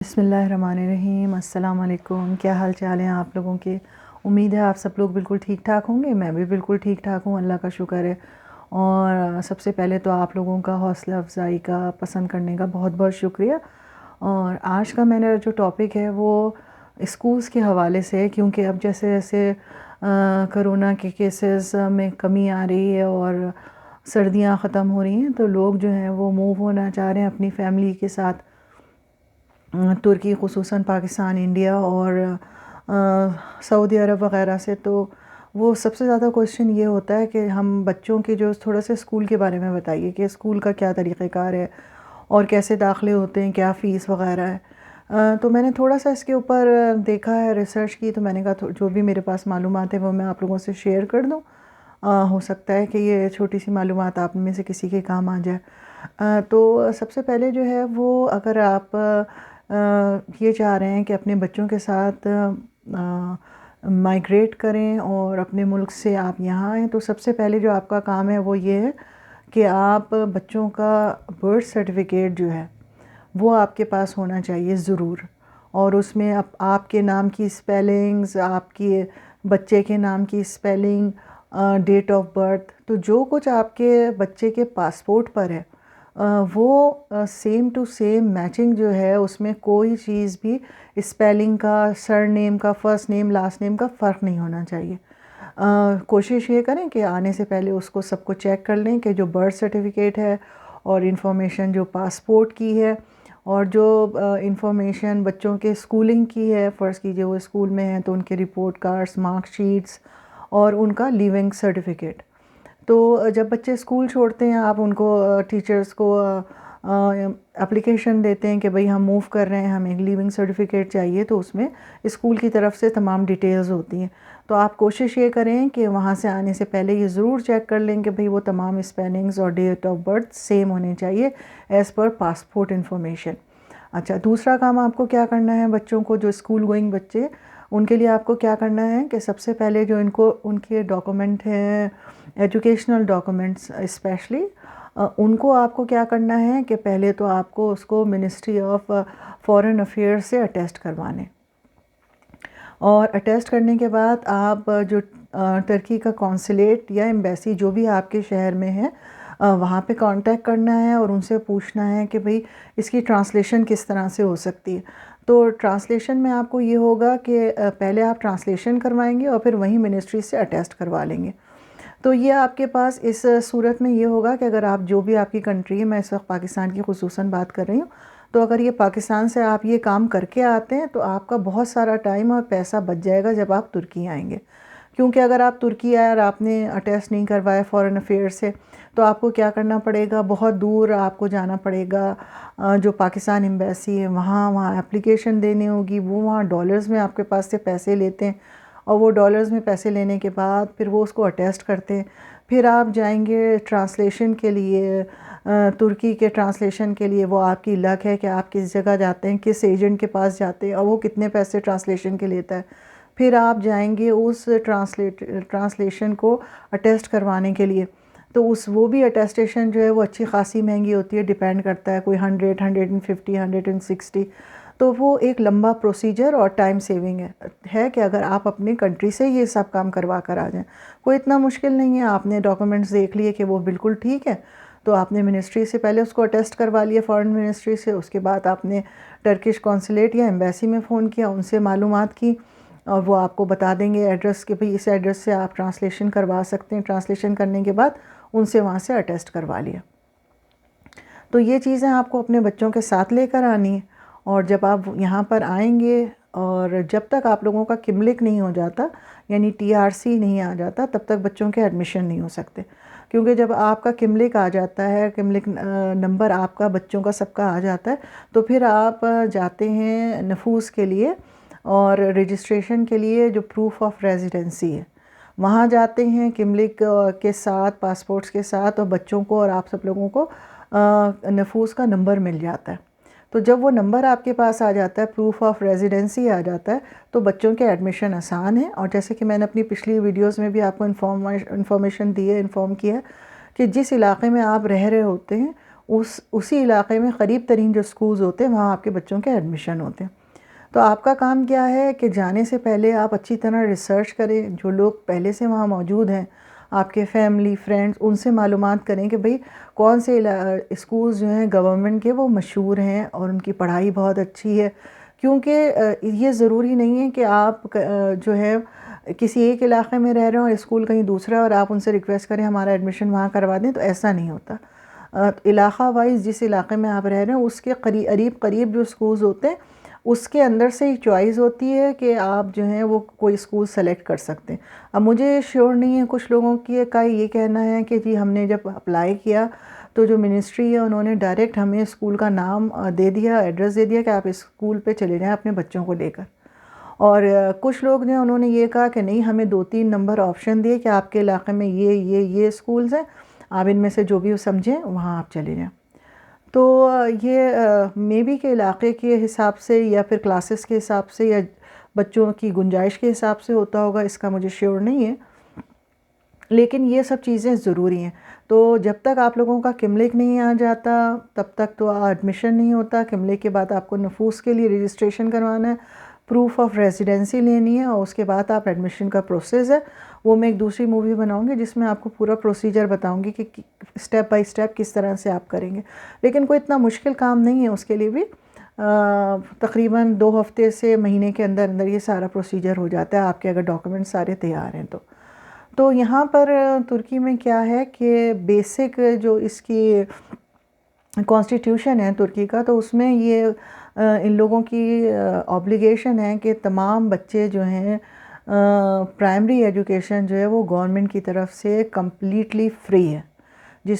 बिस्मिल्लाहिर्रहमानिर्रहीम। अस्सलाम वालेकुम। क्या हाल चाल हैं आप लोगों के। उम्मीद है आप सब लोग बिल्कुल ठीक ठाक होंगे। मैं भी बिल्कुल ठीक ठाक हूँ, अल्लाह का शुक्र है। और सबसे पहले तो आप लोगों का हौसला अफ़ज़ाई का पसंद करने का बहुत बहुत शुक्रिया। और आज का मेरा जो टॉपिक है वो स्कूल्स के हवाले से है, क्योंकि अब जैसे जैसे कोरोना के केसेस में कमी आ रही है और सर्दियाँ ख़त्म हो रही हैं, तो लोग जो हैं वो मूव होना चाह रहे हैं अपनी फ़ैमिली के साथ तुर्की, ख़ुसूसन पाकिस्तान, इंडिया और सऊदी अरब वग़ैरह से। तो वो सबसे ज़्यादा क्वेश्चन ये होता है कि हम बच्चों के जो थोड़ा सा स्कूल के बारे में बताइए कि स्कूल का क्या तरीक़ेकार है और कैसे दाखिले होते हैं, क्या फ़ीस वग़ैरह है। तो मैंने थोड़ा सा इसके ऊपर देखा है, रिसर्च की, तो मैंने कहा जो भी मेरे पास मालूमात है वो मैं आप लोगों से शेयर कर दूँ। हो सकता है कि ये छोटी सी मालूमात आप में से किसी के काम आ जाए। तो सबसे पहले जो है वो, अगर आप ये चाह रहे हैं कि अपने बच्चों के साथ माइग्रेट करें और अपने मुल्क से आप यहाँ आएँ, तो सबसे पहले जो आपका काम है वो ये है कि आप बच्चों का बर्थ सर्टिफिकेट जो है वो आपके पास होना चाहिए ज़रूर। और उसमें आपके नाम की स्पेलिंग्स, आपके बच्चे के नाम की स्पेलिंग, डेट ऑफ बर्थ, तो जो कुछ आपके बच्चे के पासपोर्ट पर है वो सेम टू सेम मैचिंग जो है, उसमें कोई चीज़ भी स्पेलिंग का, सरनेम का, फ़र्स्ट नेम लास्ट नेम का फ़र्क नहीं होना चाहिए। कोशिश ये करें कि आने से पहले उसको सबको चेक कर लें कि जो बर्थ सर्टिफिकेट है और इन्फॉर्मेशन जो पासपोर्ट की है और जो इन्फॉर्मेशन बच्चों के स्कूलिंग की है, फ़र्ज़ कीजिए वो स्कूल में हैं तो उनके रिपोर्ट कार्ड्स, मार्कशीट्स और उनका लिविंग सर्टिफिकेट। तो जब बच्चे स्कूल छोड़ते हैं, आप उनको टीचर्स को एप्लीकेशन देते हैं कि भाई हम मूव कर रहे हैं, हमें एक लिविंग सर्टिफिकेट चाहिए, तो उसमें स्कूल की तरफ से तमाम डिटेल्स होती हैं। तो आप कोशिश ये करें कि वहाँ से आने से पहले ये ज़रूर चेक कर लें कि भाई वो तमाम स्पेलिंग्स और डेट ऑफ बर्थ सेम होने चाहिए एज़ पर पासपोर्ट इन्फॉर्मेशन। अच्छा, दूसरा काम आपको क्या करना है, बच्चों को, जो स्कूल गोइंग बच्चे, उनके लिए आपको क्या करना है कि सबसे पहले जो इनको उनके डॉक्यूमेंट हैं, एजुकेशनल डॉक्यूमेंट्स स्पेशली, उनको आपको क्या करना है कि पहले तो आपको उसको मिनिस्ट्री ऑफ फॉरेन अफेयर्स से अटेस्ट करवाने, और अटेस्ट करने के बाद आप जो तुर्की का कॉन्सुलेट या एम्बेसी जो भी आपके शहर में है वहाँ पे कांटेक्ट करना है और उनसे पूछना है कि भाई इसकी ट्रांसलेशन किस तरह से हो सकती है। तो ट्रांसलेशन में आपको ये होगा कि पहले आप ट्रांसलेशन करवाएंगे और फिर वहीं मिनिस्ट्री से अटेस्ट करवा लेंगे। तो ये आपके पास इस सूरत में ये होगा कि अगर आप, जो भी आपकी कंट्री है, मैं इस वक्त पाकिस्तान की खुसूसन बात कर रही हूँ, तो अगर ये पाकिस्तान से आप ये काम करके आते हैं तो आपका बहुत सारा टाइम और पैसा बच जाएगा जब आप तुर्की आएंगे। क्योंकि अगर आप तुर्की आए और आपने अटेस्ट नहीं करवाया फ़ॉरेन अफेयर से, तो आपको क्या करना पड़ेगा, बहुत दूर आपको जाना पड़ेगा। जो पाकिस्तान एम्बेसी है वहाँ एप्लीकेशन देनी होगी, वो वहाँ डॉलर्स में आपके पास से पैसे लेते हैं, और वो डॉलर्स में पैसे लेने के बाद फिर वो उसको अटेस्ट करते हैं। फिर आप जाएंगे ट्रांसलेशन के लिए, तुर्की के ट्रांसलेशन के लिए। वो आपकी लक है कि आप किस जगह जाते हैं, किस एजेंट के पास जाते हैं और वो कितने पैसे ट्रांसलेशन के लेता है। फिर आप जाएंगे उस ट्रांसलेशन को अटेस्ट करवाने के लिए, तो वो भी अटेस्टेशन जो है वो अच्छी खासी महंगी होती है, डिपेंड करता है, कोई 100, 150, 160। तो वो एक लंबा प्रोसीजर और टाइम सेविंग है कि अगर आप अपनी कंट्री से ये सब काम करवा कर आ जाएं, कोई इतना मुश्किल नहीं है। आपने डॉक्यूमेंट्स देख लिए कि वो बिल्कुल ठीक है, तो आपने मिनिस्ट्री से पहले उसको अटेस्ट करवा लिया, फॉरेन मिनिस्ट्री से। उसके बाद आपने टर्किश कॉन्सुलेट या एम्बेसी में फ़ोन किया, उनसे मालूमात की, और वो आपको बता देंगे एड्रेस कि भाई इस एड्रेस से आप ट्रांसलेशन करवा सकते हैं। ट्रांसलेशन करने के बाद उनसे वहाँ से अटेस्ट करवा लिया। तो ये चीज़ें आपको अपने बच्चों के साथ लेकर आनी है। और जब आप यहाँ पर आएंगे और जब तक आप लोगों का किमलिक नहीं हो जाता, यानी टीआरसी नहीं आ जाता, तब तक बच्चों के एडमिशन नहीं हो सकते। क्योंकि जब आपका किमलिक आ जाता है, किमलिक नंबर आपका बच्चों का सबका आ जाता है, तो फिर आप जाते हैं नफूस के लिए और रजिस्ट्रेशन के लिए, जो प्रूफ ऑफ रेजिडेंसी है, वहाँ जाते हैं किमलिक के साथ, पासपोर्ट्स के साथ, और बच्चों को और आप सब लोगों को नफूस का नंबर मिल जाता है। तो जब वो नंबर आपके पास आ जाता है, प्रूफ ऑफ रेजिडेंसी आ जाता है, तो बच्चों के एडमिशन आसान है। और जैसे कि मैंने अपनी पिछली वीडियोस में भी आपको इन्फॉर्मेशन दी है, इन्फॉर्म किया है कि जिस इलाके में आप रह रहे होते हैं उसी इलाके में क़रीब तरीन जो स्कूल्स होते हैं वहाँ आपके बच्चों के एडमिशन होते हैं। तो आपका काम क्या है कि जाने से पहले आप अच्छी तरह रिसर्च करें, जो लोग पहले से वहाँ मौजूद हैं, आपके फैमिली फ्रेंड्स, उनसे मालूमात करें कि भाई कौन से स्कूल्स जो हैं गवर्नमेंट के वो मशहूर हैं और उनकी पढ़ाई बहुत अच्छी है। क्योंकि ये ज़रूरी नहीं है कि आप जो है किसी एक इलाके में रह रहे हो और स्कूल कहीं दूसरा और आप उनसे रिक्वेस्ट करें हमारा एडमिशन वहाँ करवा दें, तो ऐसा नहीं होता। इलाका वाइज जिस इलाके में आप रह रहे हैं उसके करीब करीब जो स्कूल्स होते हैं उसके अंदर से ही चॉइस होती है कि आप जो हैं वो कोई स्कूल सेलेक्ट कर सकते हैं। अब मुझे श्योर नहीं है, कुछ लोगों का ये कहना है कि जी हमने जब अप्लाई किया तो जो मिनिस्ट्री है उन्होंने डायरेक्ट हमें स्कूल का नाम दे दिया, एड्रेस दे दिया कि आप इस स्कूल पे चले जाएं अपने बच्चों को लेकर। और कुछ लोग ने उन्होंने ये कहा कि नहीं, हमें 2-3 नंबर ऑप्शन दिए कि आपके इलाके में ये स्कूल्स हैं, आप इनमें से जो भी समझें वहाँ आप चले जाएँ। तो ये मे बी के इलाके के हिसाब से या फिर क्लासेस के हिसाब से या बच्चों की गुंजाइश के हिसाब से होता होगा, इसका मुझे श्योर नहीं है, लेकिन ये सब चीज़ें ज़रूरी हैं। तो जब तक आप लोगों का किमलिक नहीं आ जाता तब तक तो एडमिशन नहीं होता। किमलिक के बाद आपको नफूस के लिए रजिस्ट्रेशन करवाना है, प्रूफ ऑफ रेजिडेंसी लेनी है और उसके बाद आप एडमिशन का प्रोसेस है वो मैं एक दूसरी मूवी बनाऊंगी जिसमें आपको पूरा प्रोसीजर बताऊंगी कि स्टेप बाय स्टेप किस तरह से आप करेंगे। लेकिन कोई इतना मुश्किल काम नहीं है, उसके लिए भी तकरीबन 2 हफ्ते से महीने के अंदर अंदर ये सारा प्रोसीजर हो जाता है, आपके अगर डॉक्यूमेंट सारे तैयार हैं तो यहाँ पर तुर्की में क्या है कि बेसिक जो इसकी कॉन्स्टिट्यूशन है तुर्की का, तो उसमें ये इन लोगों की ऑब्लिगेशन है कि तमाम बच्चे जो हैं प्राइमरी एजुकेशन जो है वो गवर्नमेंट की तरफ से कम्प्लीटली फ्री है।